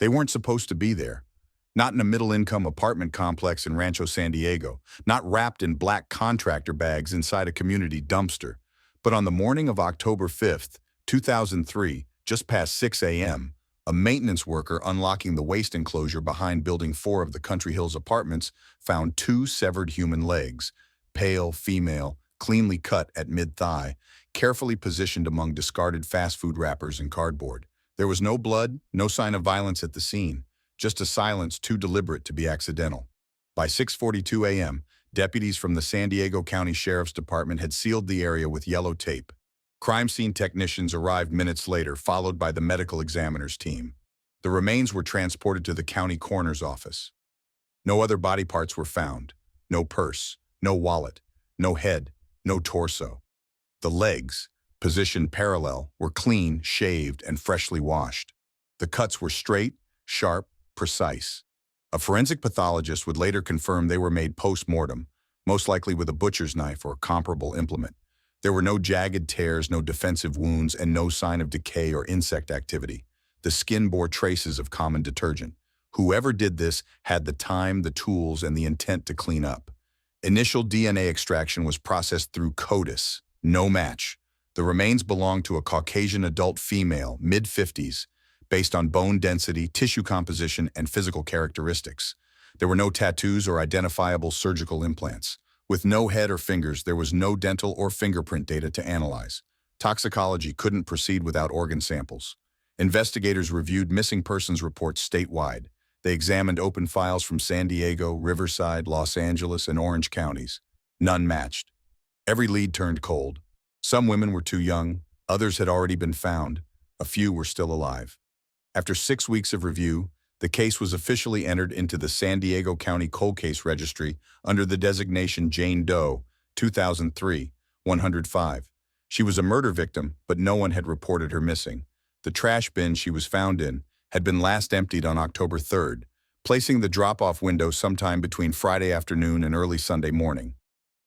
They weren't supposed to be there. Not in a middle-income apartment complex in Rancho San Diego, not wrapped in black contractor bags inside a community dumpster. But on the morning of October 5th, 2003, just past 6 a.m., a maintenance worker unlocking the waste enclosure behind Building 4 of the Country Hills apartments found two severed human legs, pale, female, cleanly cut at mid-thigh, carefully positioned among discarded fast food wrappers and cardboard. There was no blood, no sign of violence at the scene. Just a silence too deliberate to be accidental. By 6:42 a.m., deputies from the San Diego County Sheriff's Department had sealed the area with yellow tape. Crime scene technicians arrived minutes later, followed by the medical examiner's team. The remains were transported to the county coroner's office. No other body parts were found. No purse, no wallet, no head, no torso. The legs, positioned parallel, were clean, shaved, and freshly washed. The cuts were straight, sharp, precise. A forensic pathologist would later confirm they were made post-mortem, most likely with a butcher's knife or comparable implement. There were no jagged tears, no defensive wounds, and no sign of decay or insect activity. The skin bore traces of common detergent. Whoever did this had the time, the tools, and the intent to clean up. Initial DNA extraction was processed through Quietest. No match. The remains belonged to a Caucasian adult female, mid-50s, based on bone density, tissue composition, and physical characteristics. There were no tattoos or identifiable surgical implants. With no head or fingers, there was no dental or fingerprint data to analyze. Toxicology couldn't proceed without organ samples. Investigators reviewed missing persons reports statewide. They examined open files from San Diego, Riverside, Los Angeles, and Orange counties. None matched. Every lead turned cold. Some women were too young, others had already been found, a few were still alive. After 6 weeks of review, the case was officially entered into the San Diego County Cold Case Registry under the designation Jane Doe, 2003-105. She was a murder victim, but no one had reported her missing. The trash bin she was found in had been last emptied on October 3rd, placing the drop-off window sometime between Friday afternoon and early Sunday morning.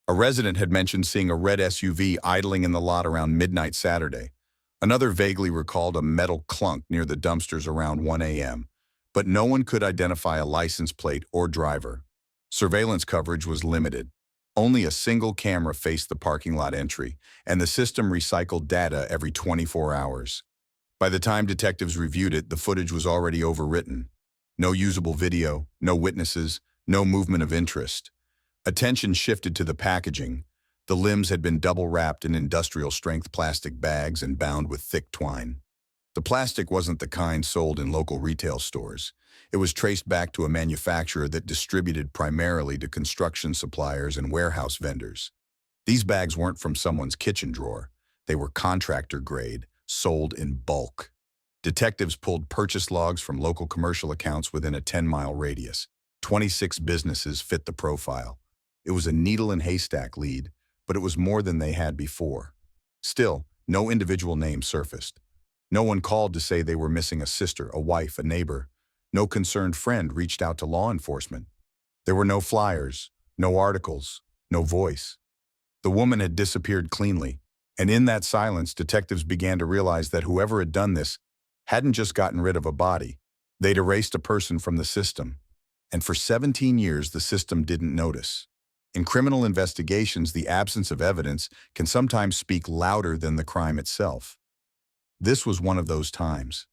A resident had mentioned seeing a red SUV idling in the lot around midnight Saturday. Another vaguely recalled a metal clunk near the dumpsters around 1 a.m., but no one could identify a license plate or driver. Surveillance coverage was limited. Only a single camera faced the parking lot entry, and the system recycled data every 24 hours. By the time detectives reviewed it, the footage was already overwritten. No usable video, no witnesses, no movement of interest. Attention shifted to the packaging. The limbs had been double-wrapped in industrial-strength plastic bags and bound with thick twine. The plastic wasn't the kind sold in local retail stores. It was traced back to a manufacturer that distributed primarily to construction suppliers and warehouse vendors. These bags weren't from someone's kitchen drawer. They were contractor-grade, sold in bulk. Detectives pulled purchase logs from local commercial accounts within a 10-mile radius. 26 businesses fit the profile. It was a needle-in-haystack lead, but it was more than they had before. Still, no individual name surfaced. No one called to say they were missing a sister, a wife, a neighbor. No concerned friend reached out to law enforcement. There were no flyers, no articles, no voice. The woman had disappeared cleanly, and in that silence, detectives began to realize that whoever had done this hadn't just gotten rid of a body. They'd erased a person from the system. And for 17 years, the system didn't notice. In criminal investigations, the absence of evidence can sometimes speak louder than the crime itself. This was one of those times.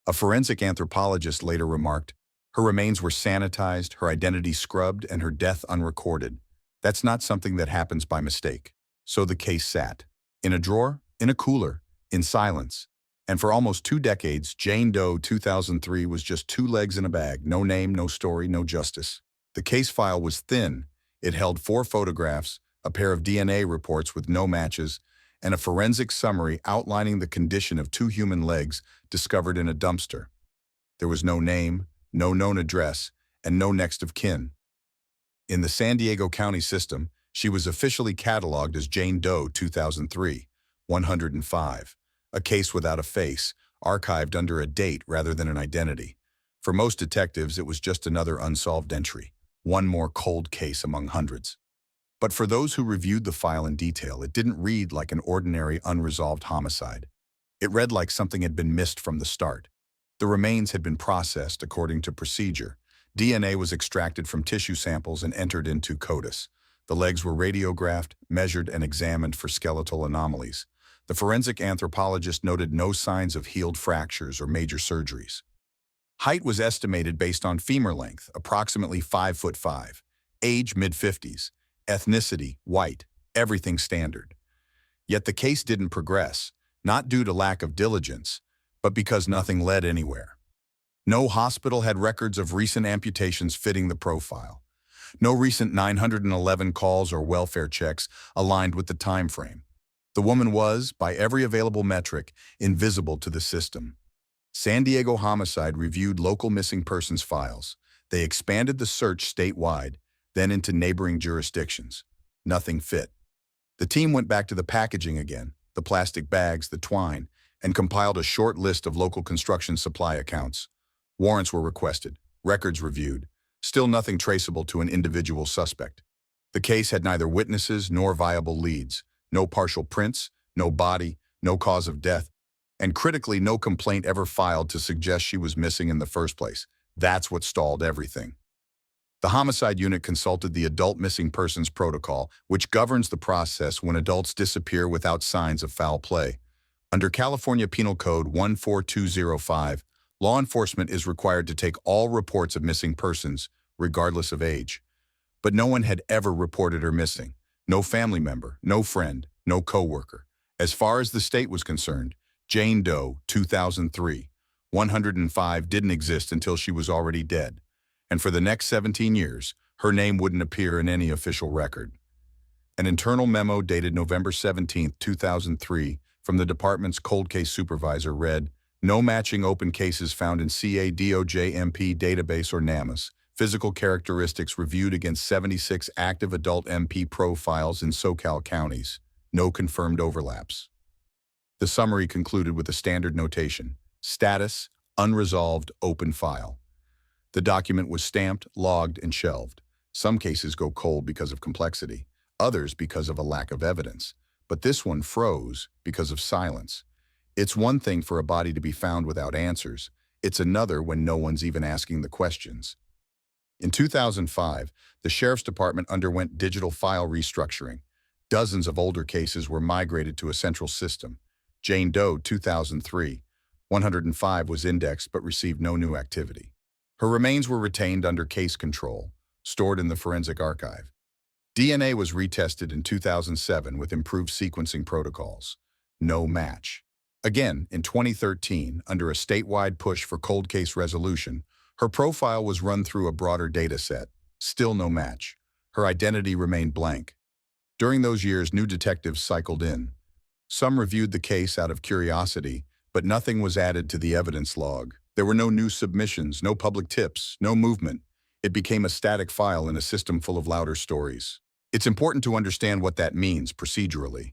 A forensic anthropologist later remarked, "Her remains were sanitized, her identity scrubbed, and her death unrecorded. That's not something that happens by mistake." So the case sat. In a drawer, in a cooler, in silence. And for almost 2 decades, Jane Doe 2003 was just 2 legs in a bag, no name, no story, no justice. The case file was thin. It held 4 photographs, a pair of DNA reports with no matches, and a forensic summary outlining the condition of 2 human legs discovered in a dumpster. There was no name, no known address, and no next of kin. In the San Diego County system, she was officially cataloged as Jane Doe 2003-105, a case without a face, archived under a date rather than an identity. For most detectives, it was just another unsolved entry, one more cold case among hundreds. But for those who reviewed the file in detail, it didn't read like an ordinary unresolved homicide. It read like something had been missed from the start. The remains had been processed according to procedure. DNA was extracted from tissue samples and entered into Quietest. The legs were radiographed, measured, and examined for skeletal anomalies. The forensic anthropologist noted no signs of healed fractures or major surgeries. Height was estimated based on femur length, approximately 5'5". Age, mid-50s. Ethnicity, white. Everything standard. Yet the case didn't progress, not due to lack of diligence, but because nothing led anywhere. No hospital had records of recent amputations fitting the profile. No recent 911 calls or welfare checks aligned with the time frame. The woman was, by every available metric, invisible to the system. San Diego Homicide reviewed local missing persons files. They expanded the search statewide, then into neighboring jurisdictions. Nothing fit. The team went back to the packaging again, the plastic bags, the twine, and compiled a short list of local construction supply accounts. Warrants were requested, records reviewed. Still nothing traceable to an individual suspect. The case had neither witnesses nor viable leads. No partial prints, no body, no cause of death, and critically, no complaint ever filed to suggest she was missing in the first place. That's what stalled everything. The homicide unit consulted the Adult Missing Persons Protocol, which governs the process when adults disappear without signs of foul play. Under California Penal Code 14205, law enforcement is required to take all reports of missing persons, regardless of age. But no one had ever reported her missing. No family member, no friend, no coworker. As far as the state was concerned, Jane Doe, 2003, 105 didn't exist until she was already dead. And for the next 17 years, her name wouldn't appear in any official record. An internal memo dated November 17, 2003, from the department's cold case supervisor read, "No matching open cases found in CA-DOJ-MP database or NAMAS. Physical characteristics reviewed against 76 active adult MP profiles in SoCal counties. No confirmed overlaps." The summary concluded with a standard notation, status, unresolved, open file. The document was stamped, logged, and shelved. Some cases go cold because of complexity, others because of a lack of evidence. But this one froze because of silence. It's one thing for a body to be found without answers. It's another when no one's even asking the questions. In 2005, the Sheriff's Department underwent digital file restructuring. Dozens of older cases were migrated to a central system. Jane Doe, 2003, 105 was indexed but received no new activity. Her remains were retained under case control, stored in the forensic archive. DNA was retested in 2007 with improved sequencing protocols. No match. Again, in 2013, under a statewide push for cold case resolution, her profile was run through a broader data set. Still no match. Her identity remained blank. During those years, new detectives cycled in. Some reviewed the case out of curiosity, but nothing was added to the evidence log. There were no new submissions, no public tips, no movement. It became a static file in a system full of louder stories. It's important to understand what that means procedurally.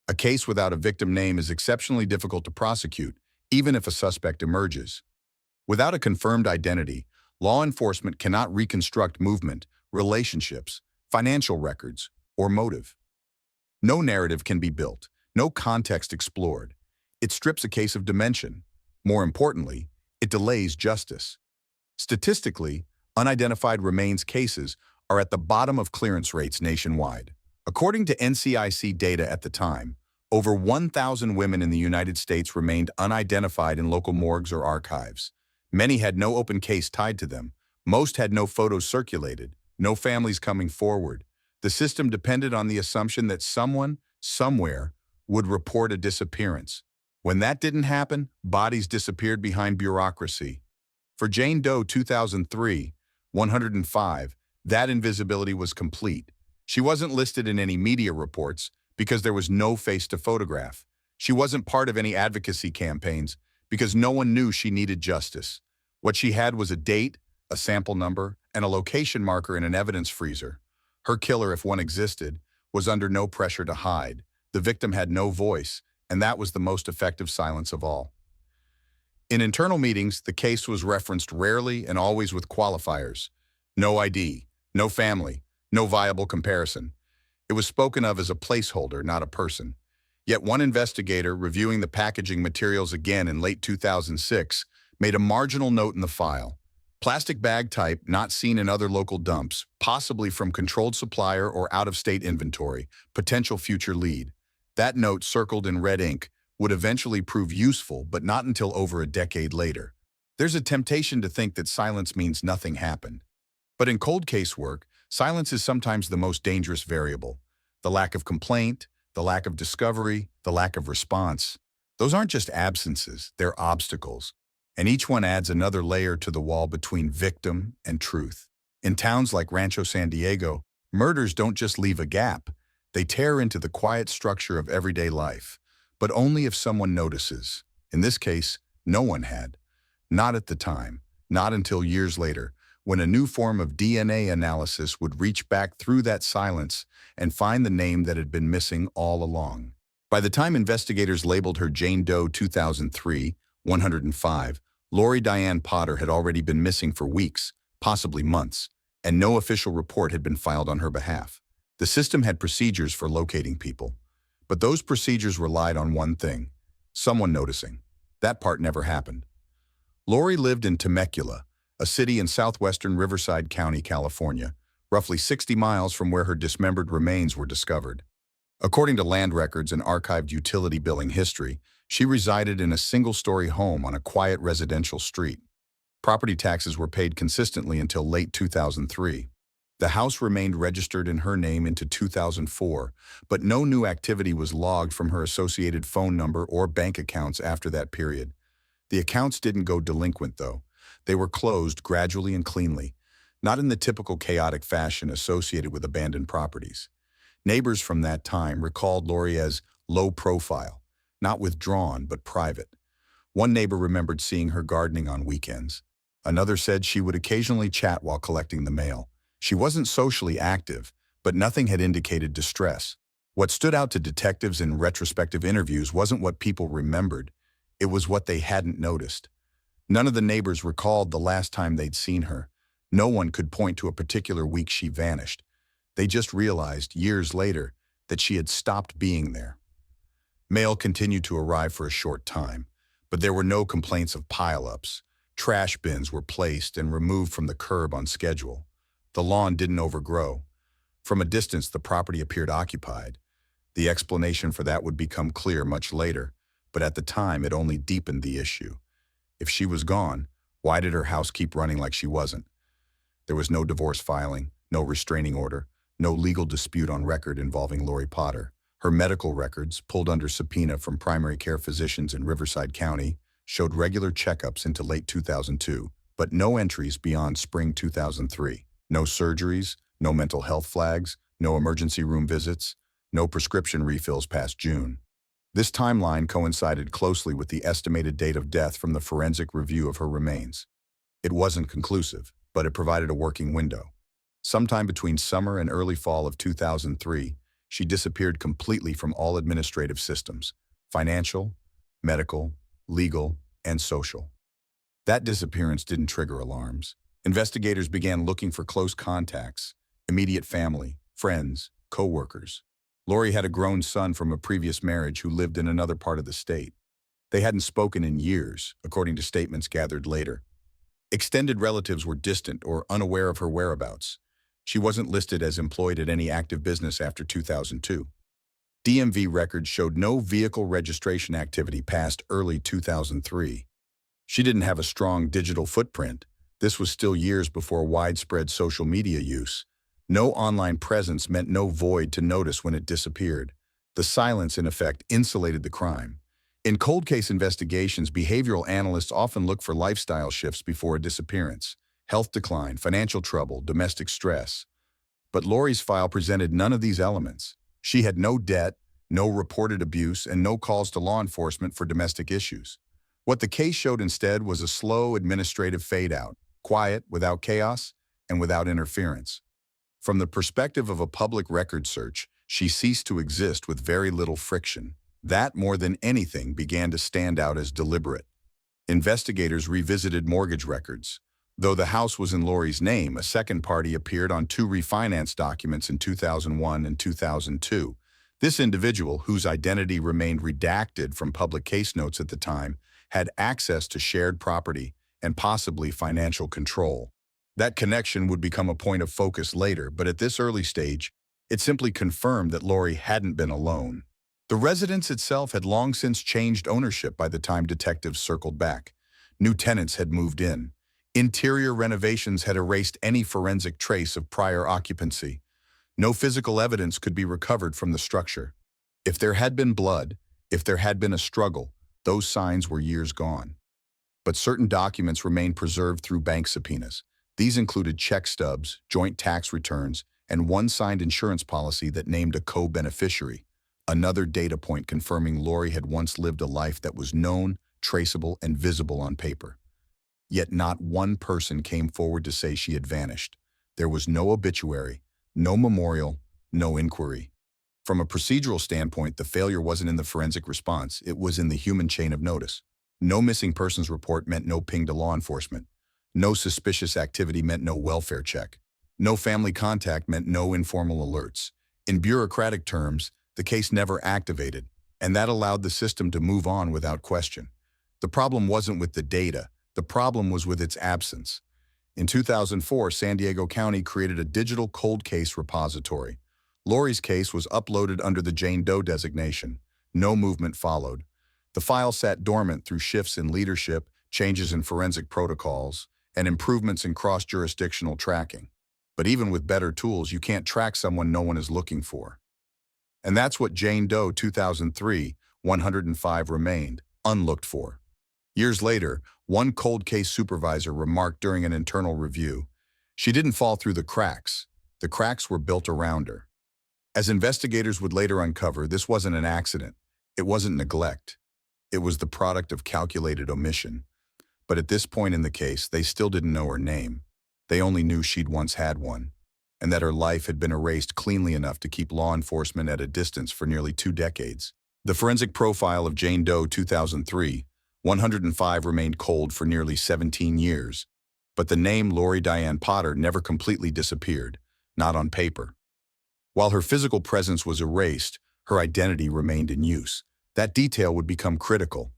A case without a victim name is exceptionally difficult to prosecute, even if a suspect emerges. Without a confirmed identity, law enforcement cannot reconstruct movement, relationships, financial records, or motive. No narrative can be built, no context explored. It strips a case of dimension. More importantly, it delays justice. Statistically, unidentified remains cases are at the bottom of clearance rates nationwide. According to NCIC data at the time, over 1,000 women in the United States remained unidentified in local morgues or archives. Many had no open case tied to them. Most had no photos circulated, no families coming forward. The system depended on the assumption that someone, somewhere, would report a disappearance. When that didn't happen, bodies disappeared behind bureaucracy. For Jane Doe 2003, 105, that invisibility was complete. She wasn't listed in any media reports because there was no face to photograph. She wasn't part of any advocacy campaigns because no one knew she needed justice. What she had was a date, a sample number, and a location marker in an evidence freezer. Her killer, if one existed, was under no pressure to hide. The victim had no voice, and that was the most effective silence of all. In internal meetings, the case was referenced rarely and always with qualifiers. No ID, no family, no viable comparison. It was spoken of as a placeholder, not a person. Yet one investigator, reviewing the packaging materials again in late 2006, made a marginal note in the file. Plastic bag type not seen in other local dumps, possibly from controlled supplier or out-of-state inventory, potential future lead. That note, circled in red ink, would eventually prove useful, but not until over a decade later. There's a temptation to think that silence means nothing happened. But in cold case work, silence is sometimes the most dangerous variable. The lack of complaint, the lack of discovery, the lack of response. Those aren't just absences, they're obstacles. And each one adds another layer to the wall between victim and truth. In towns like Rancho San Diego, murders don't just leave a gap. They tear into the quiet structure of everyday life. But only if someone notices. In this case, no one had. Not at the time, not until years later, when a new form of DNA analysis would reach back through that silence and find the name that had been missing all along. By the time investigators labeled her Jane Doe 2003, 105, Lori Diane Potter had already been missing for weeks, possibly months, and no official report had been filed on her behalf. The system had procedures for locating people, but those procedures relied on one thing: someone noticing. That part never happened. Lori lived in Temecula, a city in southwestern Riverside County, California, roughly 60 miles from where her dismembered remains were discovered. According to land records and archived utility billing history, she resided in a single-story home on a quiet residential street. Property taxes were paid consistently until late 2003. The house remained registered in her name into 2004, but no new activity was logged from her associated phone number or bank accounts after that period. The accounts didn't go delinquent, though. They were closed gradually and cleanly, not in the typical chaotic fashion associated with abandoned properties. Neighbors from that time recalled Lori as low profile, not withdrawn but private. One neighbor remembered seeing her gardening on weekends. Another said she would occasionally chat while collecting the mail. She wasn't socially active, but nothing had indicated distress. What stood out to detectives in retrospective interviews wasn't what people remembered. It was what they hadn't noticed. None of the neighbors recalled the last time they'd seen her. No one could point to a particular week she vanished. They just realized, years later, that she had stopped being there. Mail continued to arrive for a short time, but there were no complaints of pile-ups. Trash bins were placed and removed from the curb on schedule. The lawn didn't overgrow. From a distance, the property appeared occupied. The explanation for that would become clear much later, but at the time it only deepened the issue. If she was gone, why did her house keep running like she wasn't? There was no divorce filing, no restraining order, no legal dispute on record involving Lori Potter. Her medical records, pulled under subpoena from primary care physicians in Riverside County, showed regular checkups into late 2002, but no entries beyond spring 2003. No surgeries, no mental health flags, no emergency room visits, no prescription refills past June. This timeline coincided closely with the estimated date of death from the forensic review of her remains. It wasn't conclusive, but it provided a working window. Sometime between summer and early fall of 2003, she disappeared completely from all administrative systems: financial, medical, legal, and social. That disappearance didn't trigger alarms. Investigators began looking for close contacts, immediate family, friends, co-workers. Lori had a grown son from a previous marriage who lived in another part of the state. They hadn't spoken in years, according to statements gathered later. Extended relatives were distant or unaware of her whereabouts. She wasn't listed as employed at any active business after 2002. DMV records showed no vehicle registration activity past early 2003. She didn't have a strong digital footprint. This was still years before widespread social media use. No online presence meant no void to notice when it disappeared. The silence, in effect, insulated the crime. In cold case investigations, behavioral analysts often look for lifestyle shifts before a disappearance: health decline, financial trouble, domestic stress. But Lori's file presented none of these elements. She had no debt, no reported abuse, and no calls to law enforcement for domestic issues. What the case showed instead was a slow administrative fade-out, quiet, without chaos, and without interference. From the perspective of a public record search, she ceased to exist with very little friction. That, more than anything, began to stand out as deliberate. Investigators revisited mortgage records. Though the house was in Lori's name, a second party appeared on 2 refinance documents in 2001 and 2002. This individual, whose identity remained redacted from public case notes at the time, had access to shared property and possibly financial control. That connection would become a point of focus later, but at this early stage, it simply confirmed that Lori hadn't been alone. The residence itself had long since changed ownership by the time detectives circled back. New tenants had moved in. Interior renovations had erased any forensic trace of prior occupancy. No physical evidence could be recovered from the structure. If there had been blood, if there had been a struggle, those signs were years gone. But certain documents remained preserved through bank subpoenas. These included check stubs, joint tax returns, and one signed insurance policy that named a co-beneficiary, another data point confirming Lori had once lived a life that was known, traceable, and visible on paper. Yet not one person came forward to say she had vanished. There was no obituary, no memorial, no inquiry. From a procedural standpoint, the failure wasn't in the forensic response, it was in the human chain of notice. No missing persons report meant no ping to law enforcement. No suspicious activity meant no welfare check. No family contact meant no informal alerts. In bureaucratic terms, the case never activated, and that allowed the system to move on without question. The problem wasn't with the data, the problem was with its absence. In 2004, San Diego County created a digital cold case repository. Lori's case was uploaded under the Jane Doe designation. No movement followed. The file sat dormant through shifts in leadership, changes in forensic protocols, and improvements in cross-jurisdictional tracking. But even with better tools, you can't track someone no one is looking for. And that's what Jane Doe 2003-105 remained, unlooked for. Years later, one cold case supervisor remarked during an internal review, "She didn't fall through the cracks. The cracks were built around her." As investigators would later uncover, this wasn't an accident. It wasn't neglect. It was the product of calculated omission. But at this point in the case, they still didn't know her name. They only knew she'd once had one, and that her life had been erased cleanly enough to keep law enforcement at a distance for nearly 2 decades. The forensic profile of Jane Doe 2003-105 remained cold for nearly 17 years, but the name Lori Diane Potter never completely disappeared, not on paper. While her physical presence was erased, her identity remained in use. That detail would become critical.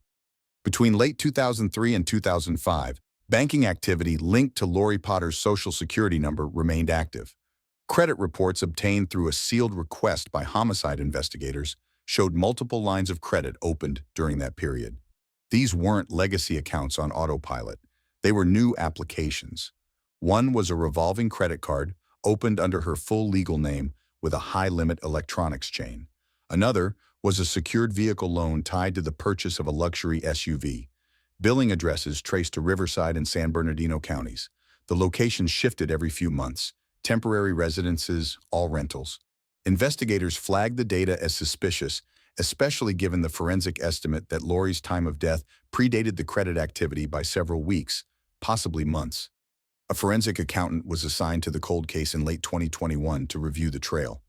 Between late 2003 and 2005, banking activity linked to Lori Potter's Social Security number remained active. Credit reports obtained through a sealed request by homicide investigators showed multiple lines of credit opened during that period. These weren't legacy accounts on autopilot. They were new applications. One was a revolving credit card opened under her full legal name with a high-limit electronics chain. Another was a secured vehicle loan tied to the purchase of a luxury SUV. Billing addresses traced to Riverside and San Bernardino counties. The locations shifted every few months. Temporary residences, all rentals. Investigators flagged the data as suspicious, especially given the forensic estimate that Lori's time of death predated the credit activity by several weeks, possibly months. A forensic accountant was assigned to the cold case in late 2021 to review the trail.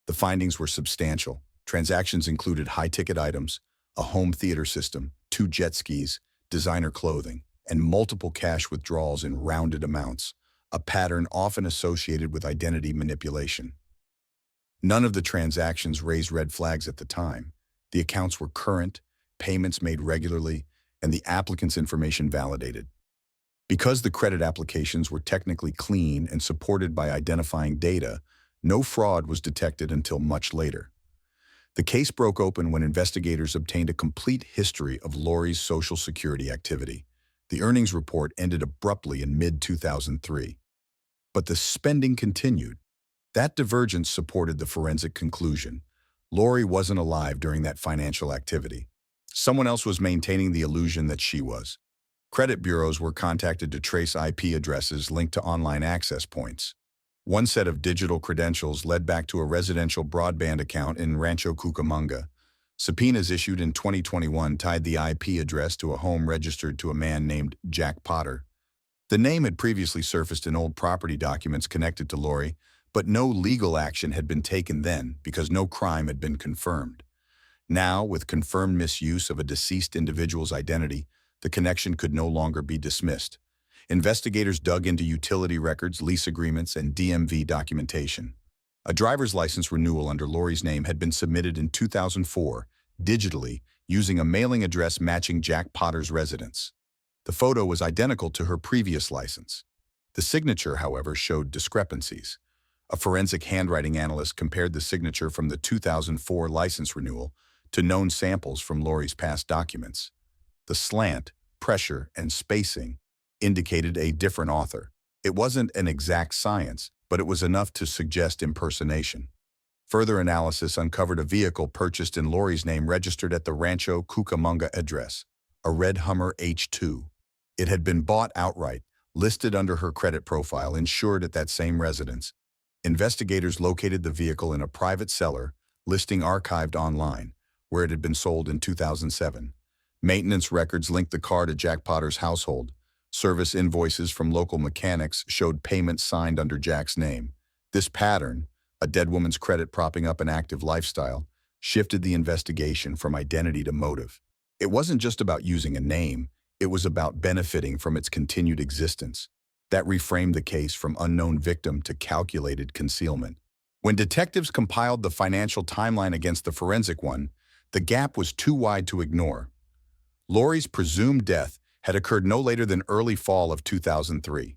The findings were substantial. Transactions included high-ticket items, a home theater system, 2 jet skis, designer clothing, and multiple cash withdrawals in rounded amounts, a pattern often associated with identity manipulation. None of the transactions raised red flags at the time. The accounts were current, payments made regularly, and the applicant's information validated. Because the credit applications were technically clean and supported by identifying data, no fraud was detected until much later. The case broke open when investigators obtained a complete history of Lori's Social Security activity. The earnings report ended abruptly in mid-2003. But the spending continued. That divergence supported the forensic conclusion. Lori wasn't alive during that financial activity. Someone else was maintaining the illusion that she was. Credit bureaus were contacted to trace IP addresses linked to online access points. One set of digital credentials led back to a residential broadband account in Rancho Cucamonga. Subpoenas issued in 2021 tied the IP address to a home registered to a man named Jack Potter. The name had previously surfaced in old property documents connected to Lori, but no legal action had been taken then because no crime had been confirmed. Now, with confirmed misuse of a deceased individual's identity, the connection could no longer be dismissed. Investigators dug into utility records, lease agreements, and DMV documentation. A driver's license renewal under Lori's name had been submitted in 2004, digitally, using a mailing address matching Jack Potter's residence. The photo was identical to her previous license. The signature, however, showed discrepancies. A forensic handwriting analyst compared the signature from the 2004 license renewal to known samples from Lori's past documents. The slant, pressure, and spacing indicated a different author. It wasn't an exact science, but it was enough to suggest impersonation. Further analysis uncovered a vehicle purchased in Lori's name registered at the Rancho Cucamonga address, a red Hummer H2. It had been bought outright, listed under her credit profile, insured at that same residence. Investigators located the vehicle in a private seller, listing archived online, where it had been sold in 2007. Maintenance records linked the car to Jack Potter's household. Service invoices from local mechanics showed payments signed under Jack's name. This pattern, a dead woman's credit propping up an active lifestyle, shifted the investigation from identity to motive. It wasn't just about using a name, it was about benefiting from its continued existence. That reframed the case from unknown victim to calculated concealment. When detectives compiled the financial timeline against the forensic one, the gap was too wide to ignore. Lori's presumed death had occurred no later than early fall of 2003.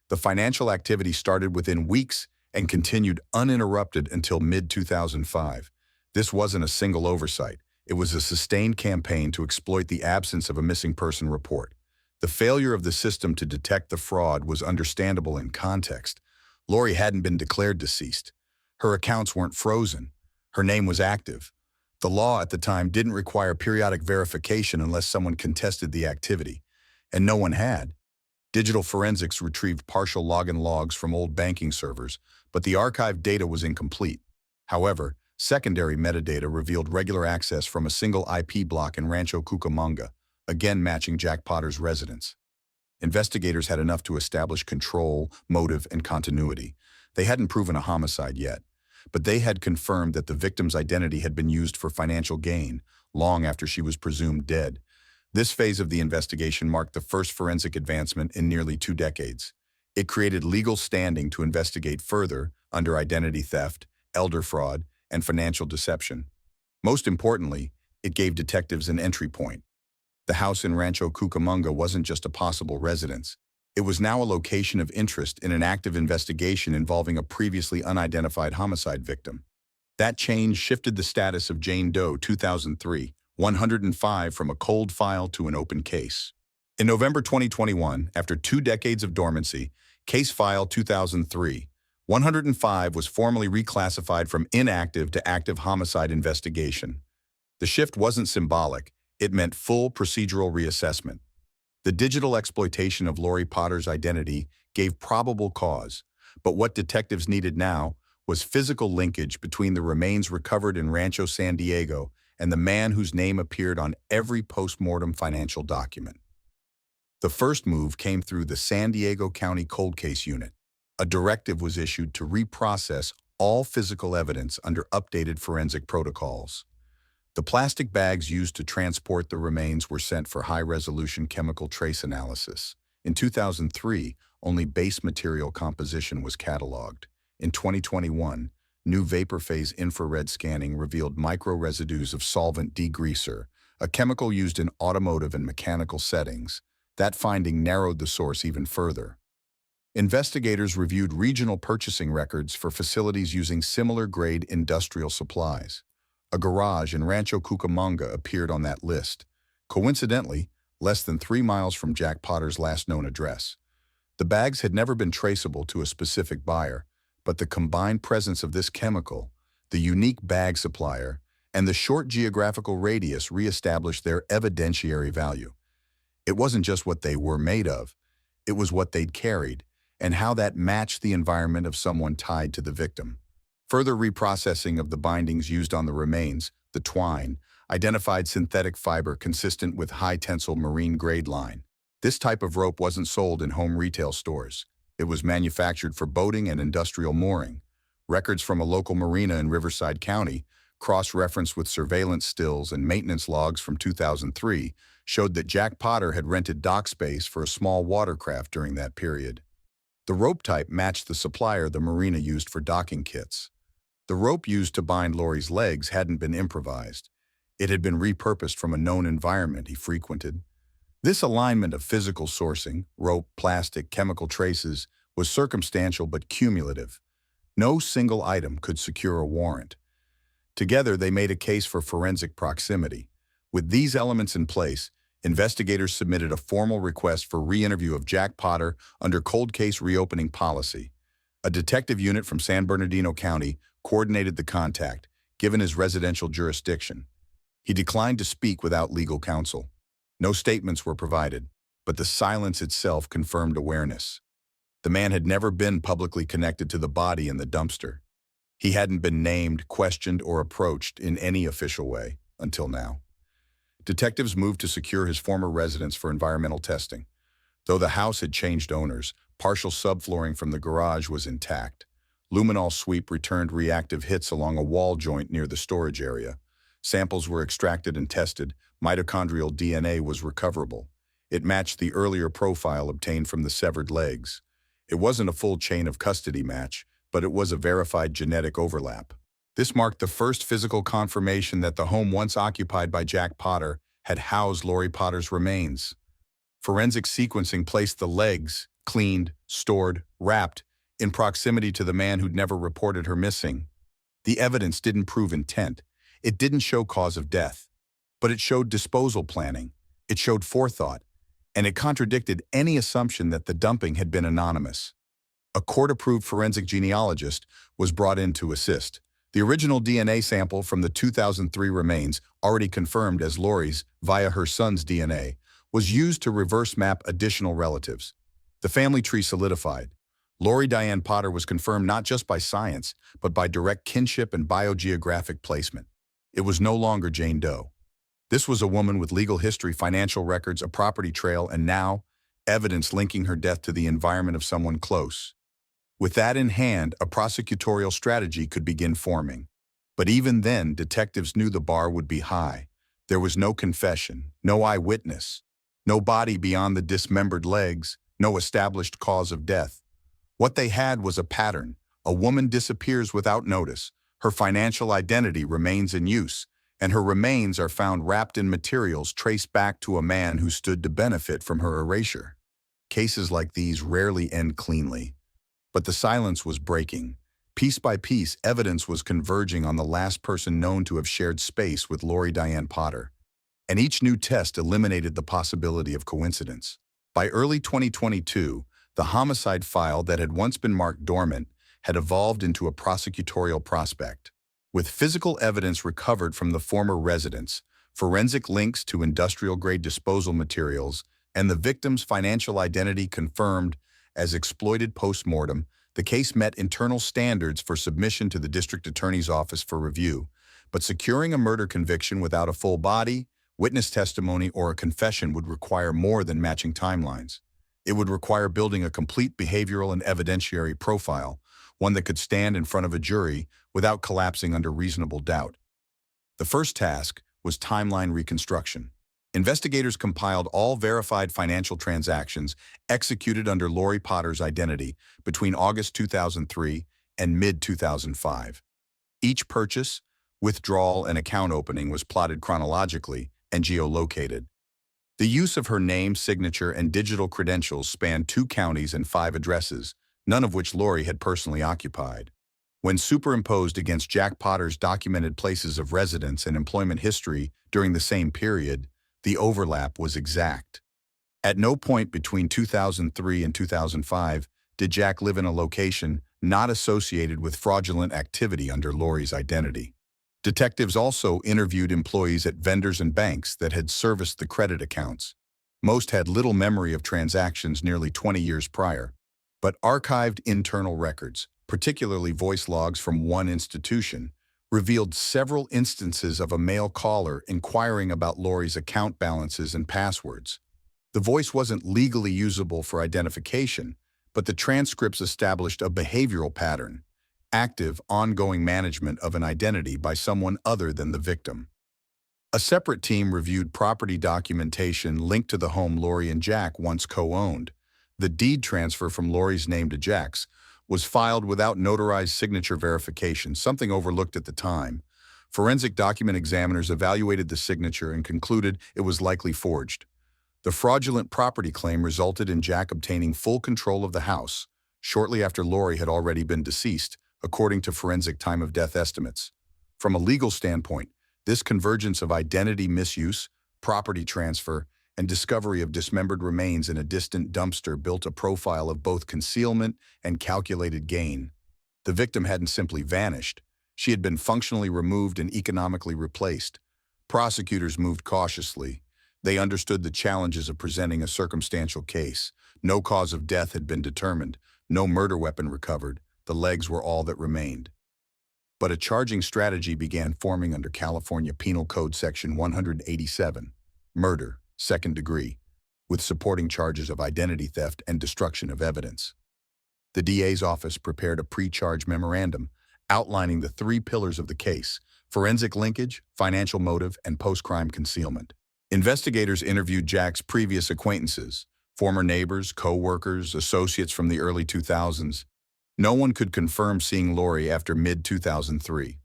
The financial activity started within weeks and continued uninterrupted until mid-2005. This wasn't a single oversight. It was a sustained campaign to exploit the absence of a missing person report. The failure of the system to detect the fraud was understandable in context. Lori hadn't been declared deceased. Her accounts weren't frozen. Her name was active. The law at the time didn't require periodic verification unless someone contested the activity, and no one had. Digital forensics retrieved partial login logs from old banking servers, but the archived data was incomplete. However, secondary metadata revealed regular access from a single IP block in Rancho Cucamonga, again matching Jack Potter's residence. Investigators had enough to establish control, motive, and continuity. They hadn't proven a homicide yet, but they had confirmed that the victim's identity had been used for financial gain, long after she was presumed dead. This phase of the investigation marked the first forensic advancement in nearly 2 decades. It created legal standing to investigate further under identity theft, elder fraud, and financial deception. Most importantly, it gave detectives an entry point. The house in Rancho Cucamonga wasn't just a possible residence. It was now a location of interest in an active investigation involving a previously unidentified homicide victim. That change shifted the status of Jane Doe 2003, 105 from a cold file to an open case. In November 2021, after 2 decades of dormancy, Case File 2003, 105 was formally reclassified from inactive to active homicide investigation. The shift wasn't symbolic, it meant full procedural reassessment. The digital exploitation of Lori Potter's identity gave probable cause, but what detectives needed now was physical linkage between the remains recovered in Rancho San Diego and the man whose name appeared on every post-mortem financial document. The first move came through the San Diego County Cold Case Unit. A directive was issued to reprocess all physical evidence under updated forensic protocols. The plastic bags used to transport the remains were sent for high-resolution chemical trace analysis. In 2003, only base material composition was cataloged. In 2021, new vapor phase infrared scanning revealed micro-residues of solvent degreaser, a chemical used in automotive and mechanical settings. That finding narrowed the source even further. Investigators reviewed regional purchasing records for facilities using similar-grade industrial supplies. A garage in Rancho Cucamonga appeared on that list, coincidentally, less than 3 miles from Jack Potter's last known address. The bags had never been traceable to a specific buyer, but the combined presence of this chemical, the unique bag supplier, and the short geographical radius reestablished their evidentiary value. It wasn't just what they were made of, it was what they'd carried, and how that matched the environment of someone tied to the victim. Further reprocessing of the bindings used on the remains, the twine, identified synthetic fiber consistent with high-tensile marine-grade line. This type of rope wasn't sold in home retail stores. It was manufactured for boating and industrial mooring. Records from a local marina in Riverside County, cross-referenced with surveillance stills and maintenance logs from 2003, showed that Jack Potter had rented dock space for a small watercraft during that period. The rope type matched the supplier the marina used for docking kits. The rope used to bind Lori's legs hadn't been improvised. It had been repurposed from a known environment he frequented. This alignment of physical sourcing, rope, plastic, chemical traces, was circumstantial but cumulative. No single item could secure a warrant. Together, they made a case for forensic proximity. With these elements in place, investigators submitted a formal request for re-interview of Jack Potter under cold case reopening policy. A detective unit from San Bernardino County coordinated the contact, given his residential jurisdiction. He declined to speak without legal counsel. No statements were provided, but the silence itself confirmed awareness. The man had never been publicly connected to the body in the dumpster. He hadn't been named, questioned, or approached in any official way until now. Detectives moved to secure his former residence for environmental testing. Though the house had changed owners, partial subflooring from the garage was intact. Luminol sweep returned reactive hits along a wall joint near the storage area. Samples were extracted and tested. Mitochondrial DNA was recoverable. It matched the earlier profile obtained from the severed legs. It wasn't a full chain of custody match, but it was a verified genetic overlap. This marked the first physical confirmation that the home once occupied by Jack Potter had housed Lori Potter's remains. Forensic sequencing placed the legs, cleaned, stored, wrapped, in proximity to the man who'd never reported her missing. The evidence didn't prove intent. It didn't show cause of death. But it showed disposal planning. It showed forethought. And it contradicted any assumption that the dumping had been anonymous. A court-approved forensic genealogist was brought in to assist. The original DNA sample from the 2003 remains, already confirmed as Lori's via her son's DNA, was used to reverse map additional relatives. The family tree solidified. Lori Diane Potter was confirmed not just by science, but by direct kinship and biogeographic placement. It was no longer Jane Doe. This was a woman with legal history, financial records, a property trail, and now, evidence linking her death to the environment of someone close. With that in hand, a prosecutorial strategy could begin forming. But even then, detectives knew the bar would be high. There was no confession, no eyewitness, no body beyond the dismembered legs, no established cause of death. What they had was a pattern. A woman disappears without notice. Her financial identity remains in use, and her remains are found wrapped in materials traced back to a man who stood to benefit from her erasure. Cases like these rarely end cleanly. But the silence was breaking. Piece by piece, evidence was converging on the last person known to have shared space with Lori Diane Potter. And each new test eliminated the possibility of coincidence. By early 2022, the homicide file that had once been marked dormant had evolved into a prosecutorial prospect. With physical evidence recovered from the former residence, forensic links to industrial-grade disposal materials, and the victim's financial identity confirmed as exploited post-mortem, the case met internal standards for submission to the district attorney's office for review. But securing a murder conviction without a full body, witness testimony, or a confession would require more than matching timelines. It would require building a complete behavioral and evidentiary profile, one that could stand in front of a jury without collapsing under reasonable doubt. The first task was timeline reconstruction. Investigators compiled all verified financial transactions executed under Lori Potter's identity between August 2003 and mid-2005. Each purchase, withdrawal, and account opening was plotted chronologically and geolocated. The use of her name, signature, and digital credentials spanned 2 counties and 5 addresses, none of which Lori had personally occupied. When superimposed against Jack Potter's documented places of residence and employment history during the same period, the overlap was exact. At no point between 2003 and 2005 did Jack live in a location not associated with fraudulent activity under Lori's identity. Detectives also interviewed employees at vendors and banks that had serviced the credit accounts. Most had little memory of transactions nearly 20 years prior, but archived internal records, particularly voice logs from one institution, revealed several instances of a male caller inquiring about Lori's account balances and passwords. The voice wasn't legally usable for identification, but the transcripts established a behavioral pattern, active, ongoing management of an identity by someone other than the victim. A separate team reviewed property documentation linked to the home Lori and Jack once co-owned. The deed transfer from Lori's name to Jack's was filed without notarized signature verification, something overlooked at the time. Forensic document examiners evaluated the signature and concluded it was likely forged. The fraudulent property claim resulted in Jack obtaining full control of the house, shortly after Lori had already been deceased, according to forensic time of death estimates. From a legal standpoint, this convergence of identity misuse, property transfer, and discovery of dismembered remains in a distant dumpster built a profile of both concealment and calculated gain. The victim hadn't simply vanished. She had been functionally removed and economically replaced. Prosecutors moved cautiously. They understood the challenges of presenting a circumstantial case. No cause of death had been determined, no murder weapon recovered, the legs were all that remained. But a charging strategy began forming under California Penal Code Section 187, murder, second degree, with supporting charges of identity theft and destruction of evidence. The DA's office prepared a pre-charge memorandum outlining the three pillars of the case: forensic linkage, financial motive, and post-crime concealment. Investigators interviewed Jack's previous acquaintances, former neighbors, co-workers, associates from the early 2000s. No one could confirm seeing Lori after mid-2003.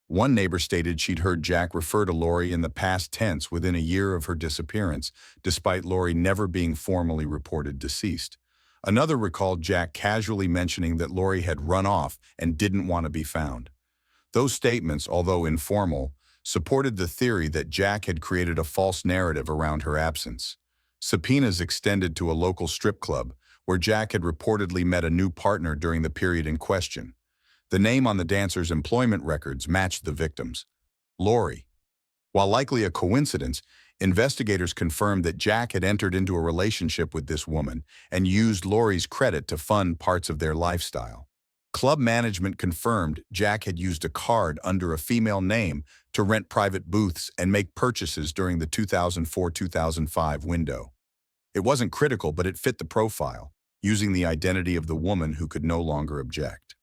One neighbor stated she'd heard Jack refer to Lori in the past tense within a year of her disappearance, despite Lori never being formally reported deceased. Another recalled Jack casually mentioning that Lori had run off and didn't want to be found. Those statements, although informal, supported the theory that Jack had created a false narrative around her absence. Subpoenas extended to a local strip club, where Jack had reportedly met a new partner during the period in question. The name on the dancer's employment records matched the victim's: Lori. While likely a coincidence, investigators confirmed that Jack had entered into a relationship with this woman and used Lori's credit to fund parts of their lifestyle. Club management confirmed Jack had used a card under a female name to rent private booths and make purchases during the 2004-2005 window. It wasn't critical, but it fit the profile, using the identity of the woman who could no longer object.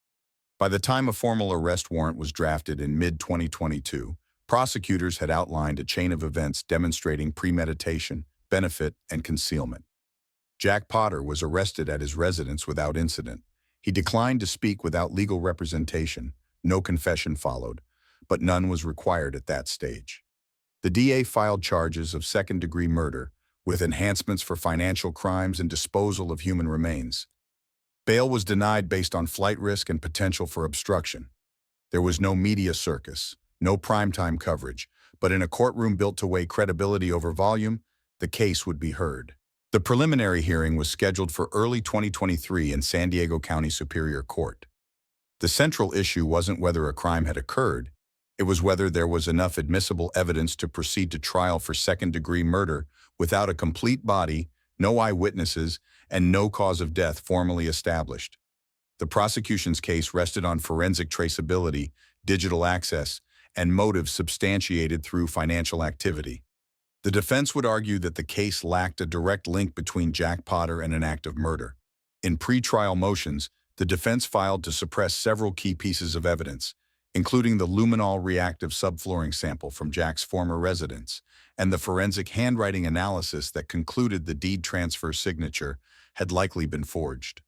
By the time a formal arrest warrant was drafted in mid-2022, prosecutors had outlined a chain of events demonstrating premeditation, benefit, and concealment. Jack Potter was arrested at his residence without incident. He declined to speak without legal representation. No confession followed, but none was required at that stage. The DA filed charges of second-degree murder, with enhancements for financial crimes and disposal of human remains. Bail was denied based on flight risk and potential for obstruction. There was no media circus, no primetime coverage, but in a courtroom built to weigh credibility over volume, the case would be heard. The preliminary hearing was scheduled for early 2023 in San Diego County Superior Court. The central issue wasn't whether a crime had occurred, it was whether there was enough admissible evidence to proceed to trial for second-degree murder without a complete body, no eyewitnesses, and no cause of death formally established. The prosecution's case rested on forensic traceability, digital access, and motive substantiated through financial activity. The defense would argue that the case lacked a direct link between Jack Potter and an act of murder. In pre-trial motions, the defense filed to suppress several key pieces of evidence, including the luminol reactive subflooring sample from Jack's former residence and the forensic handwriting analysis that concluded the deed transfer signature had likely been forged.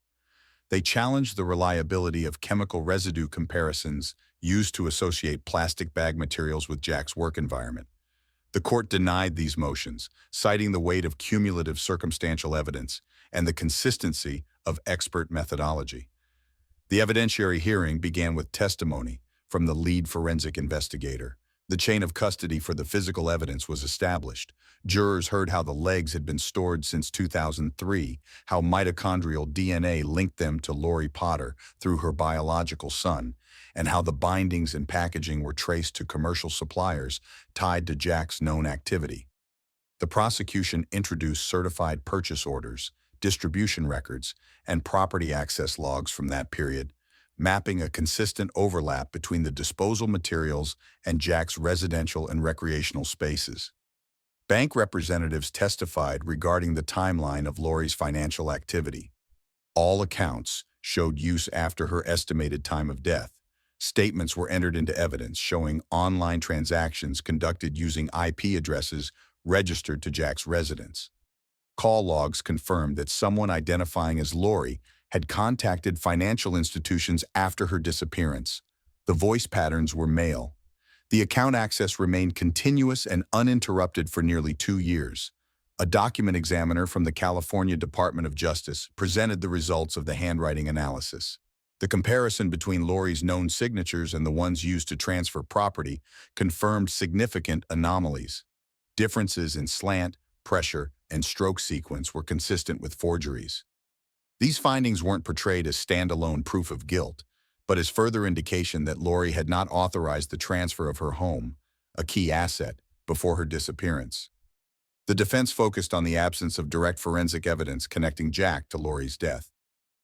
They challenged the reliability of chemical residue comparisons used to associate plastic bag materials with Jack's work environment. The court denied these motions, citing the weight of cumulative circumstantial evidence and the consistency of expert methodology. The evidentiary hearing began with testimony from the lead forensic investigator. The chain of custody for the physical evidence was established. Jurors heard how the legs had been stored since 2003, how mitochondrial DNA linked them to Lori Potter through her biological son, and how the bindings and packaging were traced to commercial suppliers tied to Jack's known activity. The prosecution introduced certified purchase orders, distribution records, and property access logs from that period, mapping a consistent overlap between the disposal materials and Jack's residential and recreational spaces. Bank representatives testified regarding the timeline of Lori's financial activity. All accounts showed use after her estimated time of death. Statements were entered into evidence showing online transactions conducted using IP addresses registered to Jack's residence. Call logs confirmed that someone identifying as Lori had contacted financial institutions after her disappearance. The voice patterns were male. The account access remained continuous and uninterrupted for nearly 2 years. A document examiner from the California Department of Justice presented the results of the handwriting analysis. The comparison between Lori's known signatures and the ones used to transfer property confirmed significant anomalies. Differences in slant, pressure, and stroke sequence were consistent with forgeries. These findings weren't portrayed as standalone proof of guilt, but as further indication that Lori had not authorized the transfer of her home, a key asset, before her disappearance. The defense focused on the absence of direct forensic evidence connecting Jack to Lori's death.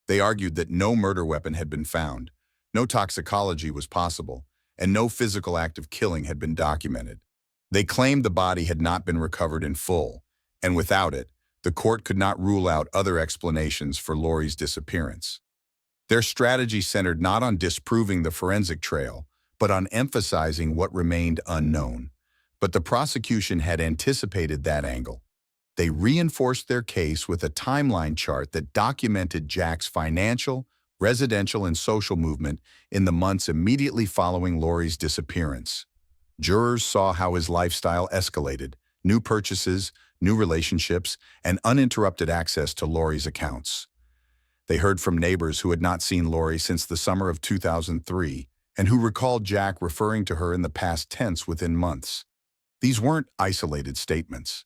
They argued that no murder weapon had been found, no toxicology was possible, and no physical act of killing had been documented. They claimed the body had not been recovered in full, and without it, the court could not rule out other explanations for Lori's disappearance. Their strategy centered not on disproving the forensic trail, but on emphasizing what remained unknown. But the prosecution had anticipated that angle. They reinforced their case with a timeline chart that documented Jack's financial, residential, and social movement in the months immediately following Lori's disappearance. Jurors saw how his lifestyle escalated: new purchases, new relationships, and uninterrupted access to Lori's accounts. They heard from neighbors who had not seen Lori since the summer of 2003 and who recalled Jack referring to her in the past tense within months. These weren't isolated statements.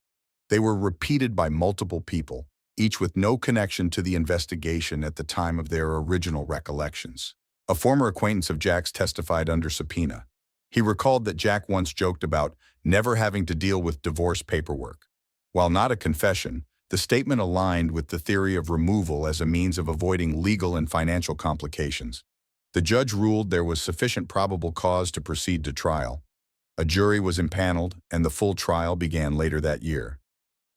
They were repeated by multiple people, each with no connection to the investigation at the time of their original recollections. A former acquaintance of Jack's testified under subpoena. He recalled that Jack once joked about never having to deal with divorce paperwork. While not a confession, the statement aligned with the theory of removal as a means of avoiding legal and financial complications. The judge ruled there was sufficient probable cause to proceed to trial. A jury was impaneled, and the full trial began later that year.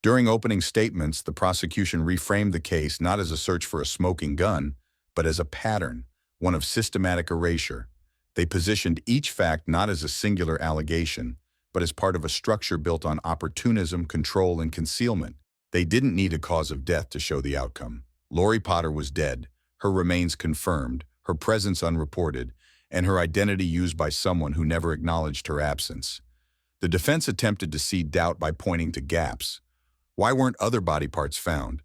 During opening statements, the prosecution reframed the case not as a search for a smoking gun, but as a pattern, one of systematic erasure. They positioned each fact not as a singular allegation, but as part of a structure built on opportunism, control, and concealment. They didn't need a cause of death to show the outcome. Lori Potter was dead, her remains confirmed, her presence unreported, and her identity used by someone who never acknowledged her absence. The defense attempted to seed doubt by pointing to gaps. Why weren't other body parts found?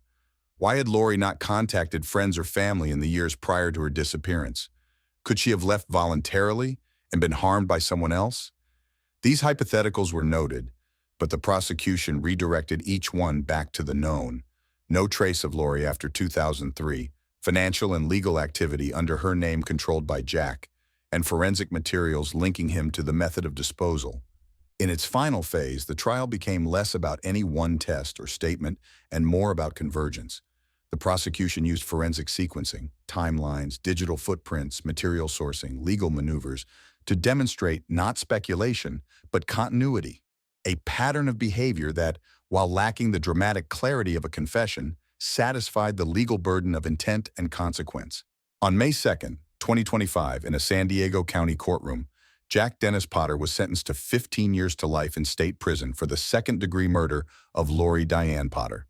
Why had Lori not contacted friends or family in the years prior to her disappearance? Could she have left voluntarily and been harmed by someone else? These hypotheticals were noted, but the prosecution redirected each one back to the known. No trace of Lori after 2003, financial and legal activity under her name controlled by Jack, and forensic materials linking him to the method of disposal. In its final phase, the trial became less about any one test or statement and more about convergence. The prosecution used forensic sequencing, timelines, digital footprints, material sourcing, legal maneuvers to demonstrate not speculation, but continuity, a pattern of behavior that, while lacking the dramatic clarity of a confession, satisfied the legal burden of intent and consequence. On May 2, 2025, in a San Diego County courtroom, Jack Dennis Potter was sentenced to 15 years to life in state prison for the second-degree murder of Lori Diane Potter.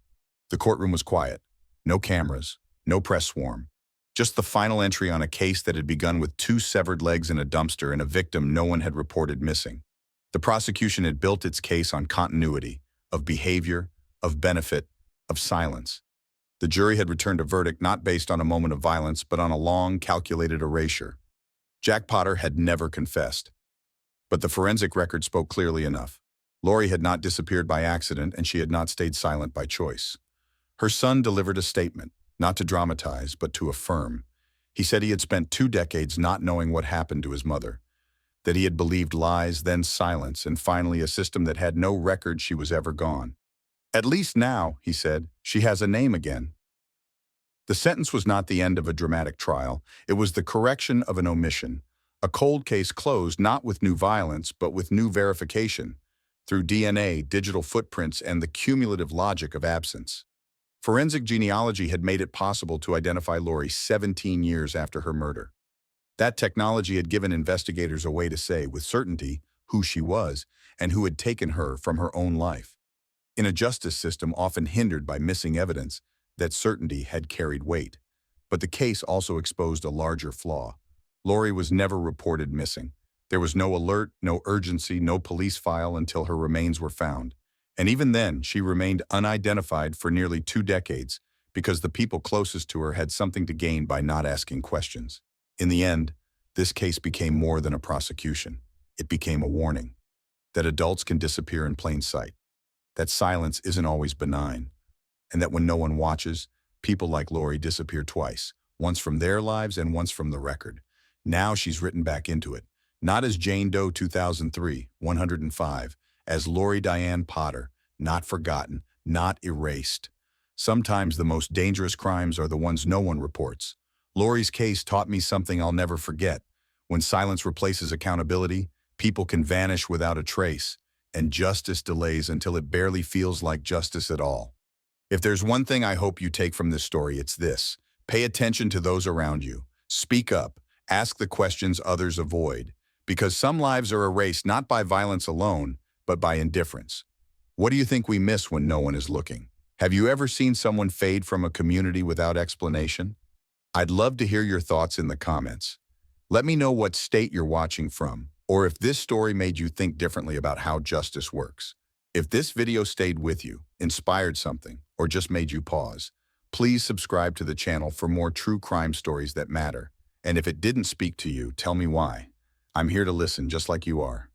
The courtroom was quiet. No cameras, no press swarm. Just the final entry on a case that had begun with 2 severed legs in a dumpster and a victim no one had reported missing. The prosecution had built its case on continuity, of behavior, of benefit, of silence. The jury had returned a verdict not based on a moment of violence, but on a long, calculated erasure. Jack Potter had never confessed. But the forensic record spoke clearly enough. Lori had not disappeared by accident, and she had not stayed silent by choice. Her son delivered a statement, not to dramatize, but to affirm. He said he had spent 2 decades not knowing what happened to his mother, that he had believed lies, then silence, and finally a system that had no record she was ever gone. At least now, he said, she has a name again. The sentence was not the end of a dramatic trial. It was the correction of an omission, a cold case closed not with new violence, but with new verification, through DNA, digital footprints, and the cumulative logic of absence. Forensic genealogy had made it possible to identify Lori 17 years after her murder. That technology had given investigators a way to say, with certainty, who she was and who had taken her from her own life. In a justice system often hindered by missing evidence, that certainty had carried weight. But the case also exposed a larger flaw. Lori was never reported missing. There was no alert, no urgency, no police file until her remains were found. And even then, she remained unidentified for nearly 2 decades because the people closest to her had something to gain by not asking questions. In the end, this case became more than a prosecution. It became a warning that adults can disappear in plain sight, that silence isn't always benign, and that when no one watches, people like Lori disappear twice, once from their lives and once from the record. Now she's written back into it, not as Jane Doe 2003, 105, as Lori Diane Potter, not forgotten, not erased. Sometimes the most dangerous crimes are the ones no one reports. Lori's case taught me something I'll never forget. When silence replaces accountability, people can vanish without a trace, and justice delays until it barely feels like justice at all. If there's one thing I hope you take from this story, it's this. Pay attention to those around you. Speak up. Ask the questions others avoid. Because some lives are erased not by violence alone, but by indifference. What do you think we miss when no one is looking? Have you ever seen someone fade from a community without explanation? I'd love to hear your thoughts in the comments. Let me know what state you're watching from, or if this story made you think differently about how justice works. If this video stayed with you, inspired something, or just made you pause, please subscribe to the channel for more true crime stories that matter. And if it didn't speak to you, tell me why. I'm here to listen just like you are.